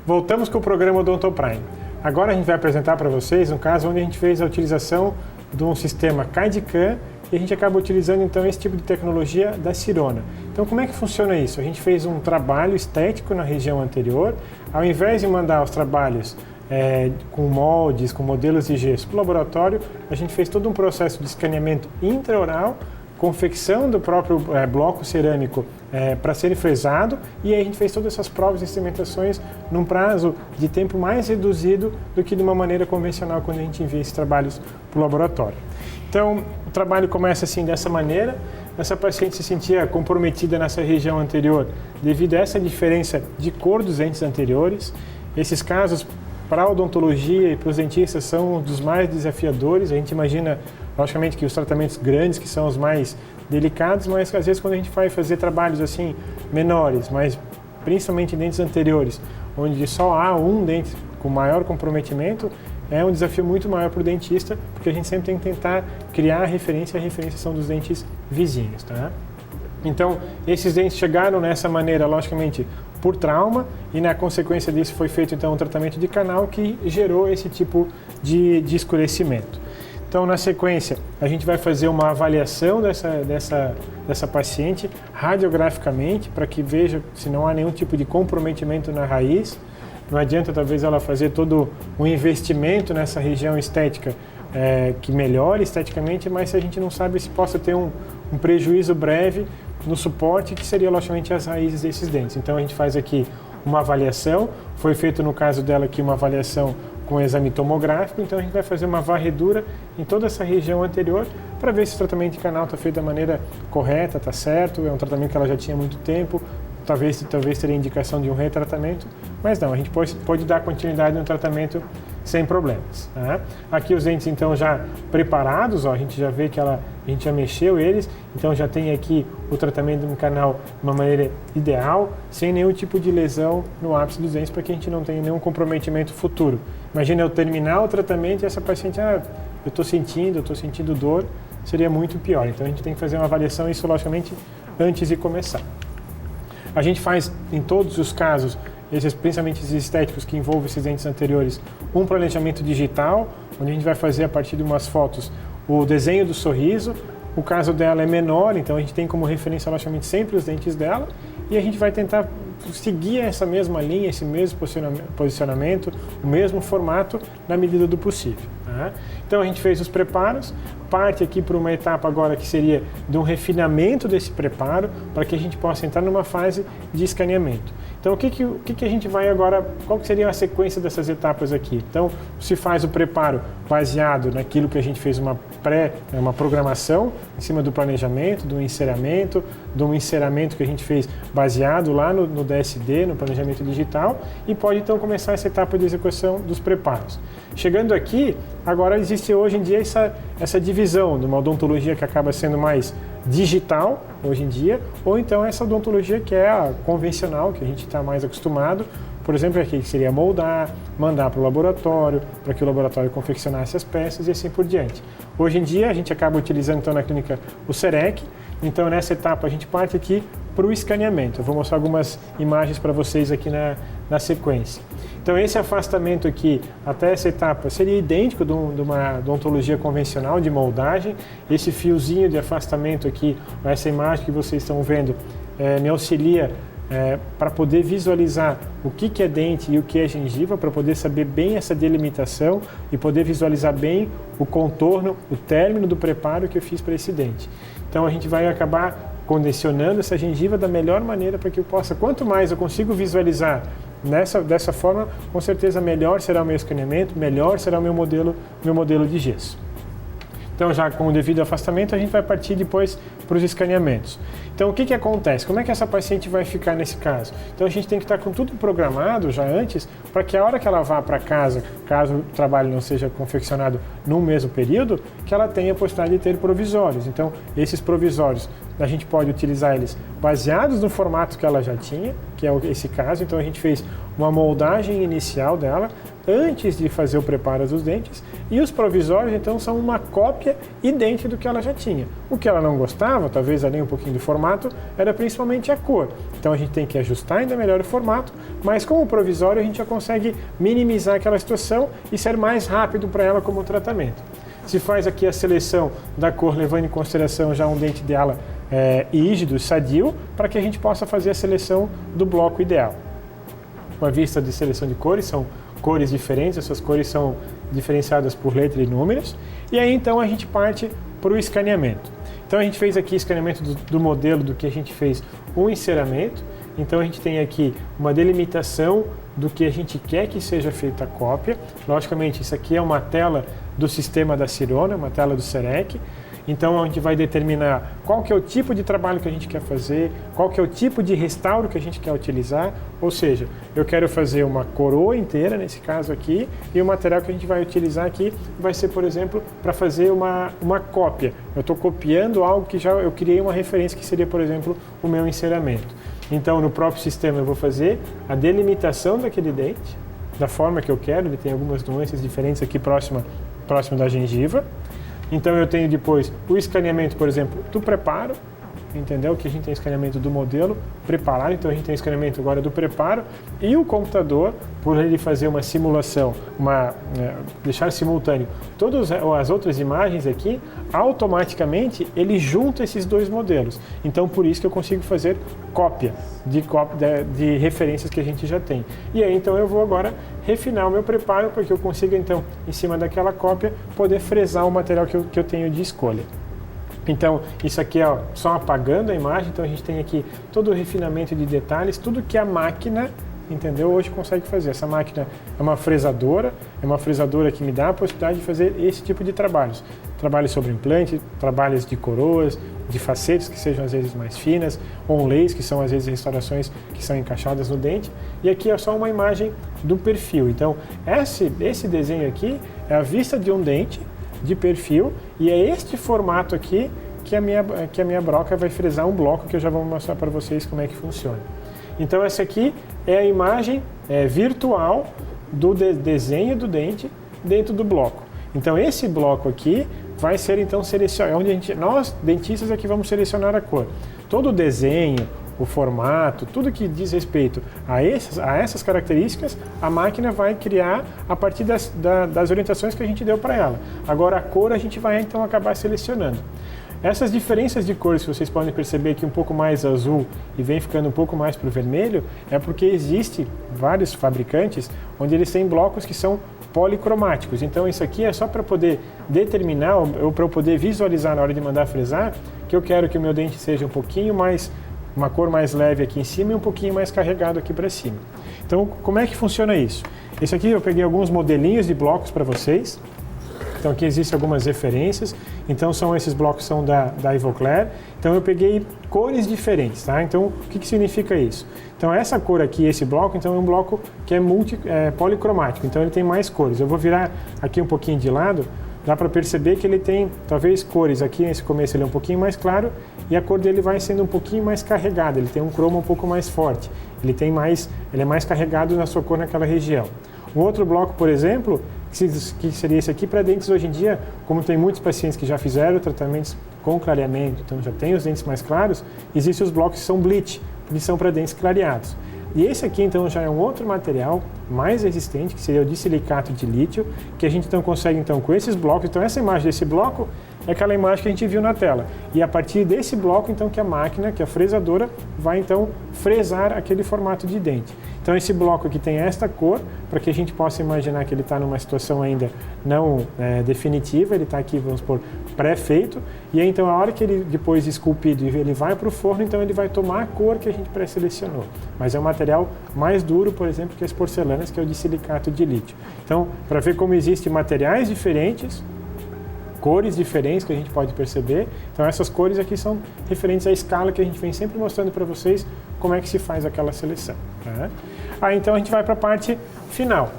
Voltamos com o programa Odontoprime. Agora a gente vai apresentar para vocês um caso onde a gente fez a utilização de um sistema CAD/CAM e a gente acaba utilizando então esse tipo de tecnologia da Sirona. Então como é que funciona isso? A gente fez um trabalho estético na região anterior, ao invés de mandar os trabalhos com moldes, com modelos de gesso para o laboratório, a gente fez todo um processo de escaneamento intraoral, confecção do próprio bloco cerâmico para ser fresado, e aí a gente fez todas essas provas e experimentações num prazo de tempo mais reduzido do que de uma maneira convencional quando a gente envia esses trabalhos para o laboratório. Então, o trabalho começa assim, dessa maneira. Essa paciente se sentia comprometida nessa região anterior devido a essa diferença de cor dos dentes anteriores. Esses casos, para a odontologia e para os dentistas, são um dos mais desafiadores. A gente imagina, logicamente, que os tratamentos grandes, que são os mais delicados, mas às vezes quando a gente vai fazer trabalhos assim menores, mas principalmente dentes anteriores, onde só há um dente com maior comprometimento, é um desafio muito maior para o dentista, porque a gente sempre tem que tentar criar a referência, e a referência são dos dentes vizinhos, tá? Então, esses dentes chegaram nessa maneira, logicamente, por trauma, e na consequência disso foi feito então um tratamento de canal que gerou esse tipo de escurecimento. Então, na sequência, a gente vai fazer uma avaliação dessa paciente radiograficamente para que veja se não há nenhum tipo de comprometimento na raiz. Não adianta talvez ela fazer todo um investimento nessa região estética que melhore esteticamente, mas se a gente não sabe se possa ter um prejuízo breve no suporte, que seria logicamente as raízes desses dentes. Então a gente faz aqui uma avaliação, foi feito no caso dela aqui uma avaliação com exame tomográfico, então a gente vai fazer uma varredura em toda essa região anterior para ver se o tratamento de canal está feito da maneira correta, está certo, é um tratamento que ela já tinha há muito tempo, talvez teria indicação de um retratamento, mas não, a gente pode dar continuidade no tratamento sem problemas. Tá? Aqui os dentes então já preparados, ó, a gente já vê que a gente já mexeu eles, então já tem aqui o tratamento no canal de uma maneira ideal, sem nenhum tipo de lesão no ápice dos dentes, para que a gente não tenha nenhum comprometimento futuro. Imagina eu terminar o tratamento e essa paciente, eu estou sentindo dor, seria muito pior. Então a gente tem que fazer uma avaliação, isso logicamente antes de começar. A gente faz, em todos os casos, principalmente esses estéticos que envolvem esses dentes anteriores, um planejamento digital, onde a gente vai fazer a partir de umas fotos o desenho do sorriso. O caso dela é menor, então a gente tem como referência logicamente sempre os dentes dela, e a gente vai tentar seguir essa mesma linha, esse mesmo posicionamento, o mesmo formato na medida do possível. Tá? Então a gente fez os preparos, parte aqui para uma etapa agora que seria de um refinamento desse preparo, para que a gente possa entrar numa fase de escaneamento. Então o que a gente vai agora, qual que seria a sequência dessas etapas aqui? Então se faz o preparo baseado naquilo que a gente fez uma programação em cima do planejamento, do enceramento que a gente fez baseado lá no DSD, no planejamento digital, e pode então começar essa etapa de execução dos preparos. Chegando aqui, agora existe hoje em dia essa divisão de uma odontologia que acaba sendo mais digital hoje em dia, ou então essa odontologia que é a convencional, que a gente está mais acostumado, por exemplo, aqui que seria moldar, mandar para o laboratório, para que o laboratório confeccionasse as peças e assim por diante. Hoje em dia a gente acaba utilizando então na clínica o CEREC, então nessa etapa a gente parte aqui para o escaneamento. Eu vou mostrar algumas imagens para vocês aqui na sequência. Então esse afastamento aqui, até essa etapa, seria idêntico de uma odontologia convencional de moldagem. Esse fiozinho de afastamento aqui, essa imagem que vocês estão vendo, me auxilia para poder visualizar o que é dente e o que é gengiva, para poder saber bem essa delimitação e poder visualizar bem o contorno, o término do preparo que eu fiz para esse dente. Então a gente vai acabar condicionando essa gengiva da melhor maneira para que eu possa, quanto mais eu consigo visualizar dessa forma, com certeza melhor será o meu escaneamento, melhor será o meu modelo de gesso. Então, já com o devido afastamento, a gente vai partir depois para os escaneamentos. Então, o que acontece? Como é que essa paciente vai ficar nesse caso? Então, a gente tem que estar com tudo programado já antes, para que a hora que ela vá para casa, caso o trabalho não seja confeccionado no mesmo período, que ela tenha a possibilidade de ter provisórios. Então, esses provisórios, a gente pode utilizar eles baseados no formato que ela já tinha, que é esse caso. Então, a gente fez uma moldagem inicial dela, antes de fazer o preparo dos dentes, e os provisórios então são uma cópia idêntica do que ela já tinha. O que ela não gostava, talvez além um pouquinho do formato, era principalmente a cor. Então a gente tem que ajustar ainda melhor o formato, mas com o provisório a gente já consegue minimizar aquela situação e ser mais rápido para ela como tratamento. Se faz aqui a seleção da cor levando em consideração já um dente dela rígido, sadio, para que a gente possa fazer a seleção do bloco ideal. Uma vista de seleção de cores, são cores diferentes, essas cores são diferenciadas por letra e números, e aí então a gente parte para o escaneamento. Então a gente fez aqui escaneamento do modelo do que a gente fez o enceramento, então a gente tem aqui uma delimitação do que a gente quer que seja feita a cópia. Logicamente, isso aqui é uma tela do sistema da Sirona, uma tela do CEREC. Então a gente vai determinar qual que é o tipo de trabalho que a gente quer fazer, qual que é o tipo de restauro que a gente quer utilizar, ou seja, eu quero fazer uma coroa inteira, nesse caso aqui, e o material que a gente vai utilizar aqui vai ser, por exemplo, para fazer uma cópia. Eu estou copiando algo que já eu criei uma referência que seria, por exemplo, o meu enceramento. Então no próprio sistema eu vou fazer a delimitação daquele dente, da forma que eu quero, ele tem algumas nuances diferentes aqui próximo da gengiva. Então eu tenho depois o escaneamento, por exemplo, do preparo, entendeu? Que a gente tem escaneamento do modelo preparado, então a gente tem escaneamento agora do preparo, e o computador, por ele fazer uma simulação, deixar simultâneo todas as outras imagens aqui, automaticamente ele junta esses dois modelos. Então por isso que eu consigo fazer cópia de referências que a gente já tem. E aí então eu vou agora refinar o meu preparo para que eu consiga então, em cima daquela cópia, poder fresar o material que eu tenho de escolha. Então, isso aqui é só apagando a imagem, então a gente tem aqui todo o refinamento de detalhes, tudo que a máquina, entendeu, hoje consegue fazer. Essa máquina é uma fresadora que me dá a possibilidade de fazer esse tipo de trabalhos. Trabalhos sobre implante, trabalhos de coroas, de facetas que sejam às vezes mais finas, onlays, que são às vezes restaurações que são encaixadas no dente. E aqui é só uma imagem do perfil. Então, esse desenho aqui é a vista de um dente, de perfil, e é este formato aqui que a minha broca vai fresar um bloco que eu já vou mostrar para vocês como é que funciona. Então essa aqui é a imagem virtual do desenho do dente dentro do bloco. Então esse bloco aqui vai ser então selecionado, onde nós dentistas aqui vamos selecionar a cor. Todo o desenho, o formato, tudo que diz respeito a essas características, a máquina vai criar a partir das orientações que a gente deu para ela. Agora a cor a gente vai então acabar selecionando. Essas diferenças de cores que vocês podem perceber aqui um pouco mais azul e vem ficando um pouco mais para o vermelho, é porque existe vários fabricantes onde eles têm blocos que são policromáticos. Então isso aqui é só para poder determinar ou para eu poder visualizar na hora de mandar fresar que eu quero que o meu dente seja um pouquinho mais, uma cor mais leve aqui em cima e um pouquinho mais carregado aqui para cima. Então, como é que funciona isso? Esse aqui eu peguei alguns modelinhos de blocos para vocês. Então, aqui existem algumas referências. Então, esses blocos são da Ivoclar. Então, eu peguei cores diferentes, tá? Então, o que significa isso? Então, essa cor aqui, esse bloco, então é um bloco que é policromático. Então, ele tem mais cores. Eu vou virar aqui um pouquinho de lado. Dá para perceber que ele tem, talvez, cores. Aqui nesse começo ele é um pouquinho mais claro e a cor dele vai sendo um pouquinho mais carregada. Ele tem um cromo um pouco mais forte. Ele é mais carregado na sua cor naquela região. Um outro bloco, por exemplo, que seria esse aqui para dentes hoje em dia, como tem muitos pacientes que já fizeram tratamentos com clareamento, então já tem os dentes mais claros, existem os blocos que são bleach, que são para dentes clareados. E esse aqui então já é um outro material mais resistente, que seria o disilicato de lítio, que a gente então consegue então com esses blocos, então essa imagem desse bloco é aquela imagem que a gente viu na tela. E a partir desse bloco então que a máquina, que a fresadora, vai então fresar aquele formato de dente. Então esse bloco aqui tem esta cor, para que a gente possa imaginar que ele está numa situação ainda não definitiva, ele está aqui, vamos supor, pré-feito, e aí então a hora que ele depois esculpido ele vai para o forno, então ele vai tomar a cor que a gente pré-selecionou. Mas é um material mais duro, por exemplo, que as porcelanas, que é o disilicato de lítio. Então, para ver como existem materiais diferentes, cores diferentes que a gente pode perceber. Então essas cores aqui são referentes à escala que a gente vem sempre mostrando para vocês como é que se faz aquela seleção. Tá? Aí então a gente vai para a parte final.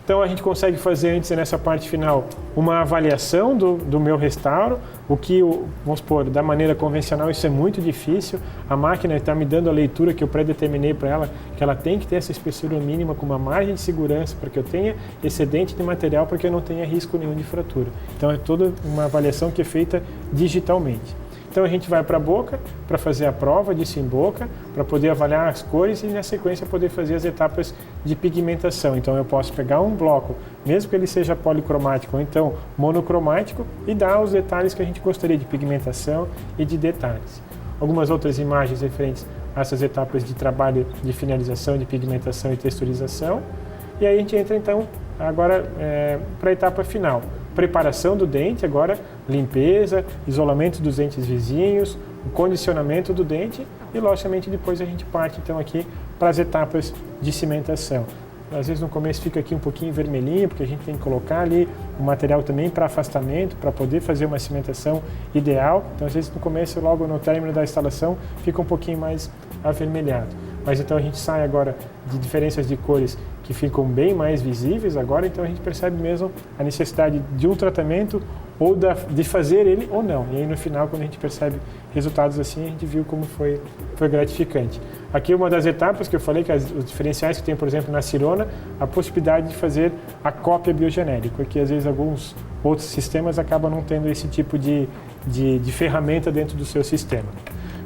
Então a gente consegue fazer antes, nessa parte final, uma avaliação do meu restauro, o que, vamos supor, da maneira convencional isso é muito difícil, a máquina está me dando a leitura que eu predeterminei para ela, que ela tem que ter essa espessura mínima com uma margem de segurança para que eu tenha excedente de material, para que eu não tenha risco nenhum de fratura. Então é toda uma avaliação que é feita digitalmente. Então a gente vai para a boca para fazer a prova disso em boca, para poder avaliar as cores e na sequência poder fazer as etapas de pigmentação. Então eu posso pegar um bloco, mesmo que ele seja policromático ou então monocromático, e dar os detalhes que a gente gostaria de pigmentação e de detalhes. Algumas outras imagens referentes a essas etapas de trabalho de finalização, de pigmentação e texturização. E aí a gente entra então agora para a etapa final. Preparação do dente, agora limpeza, isolamento dos dentes vizinhos, o condicionamento do dente e, logicamente, depois a gente parte então aqui para as etapas de cimentação. Às vezes no começo fica aqui um pouquinho vermelhinho, porque a gente tem que colocar ali o material também para afastamento, para poder fazer uma cimentação ideal. Então, às vezes no começo, logo no término da instalação, fica um pouquinho mais avermelhado. Mas então a gente sai agora de diferenças de cores que ficam bem mais visíveis agora, então a gente percebe mesmo a necessidade de um tratamento ou de fazer ele ou não. E aí no final, quando a gente percebe resultados assim, a gente viu como foi gratificante. Aqui uma das etapas que eu falei, que os diferenciais que tem, por exemplo, na Sirona, a possibilidade de fazer a cópia biogenética, que às vezes alguns outros sistemas acabam não tendo esse tipo de ferramenta dentro do seu sistema.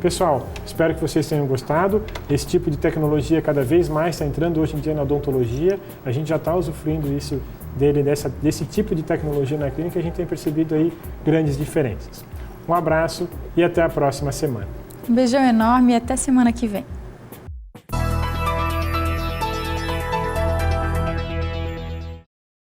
Pessoal, espero que vocês tenham gostado. Esse tipo de tecnologia cada vez mais está entrando hoje em dia na odontologia. A gente já está usufruindo desse tipo de tecnologia na clínica, a gente tem percebido aí grandes diferenças. Um abraço e até a próxima semana. Um beijão enorme e até semana que vem.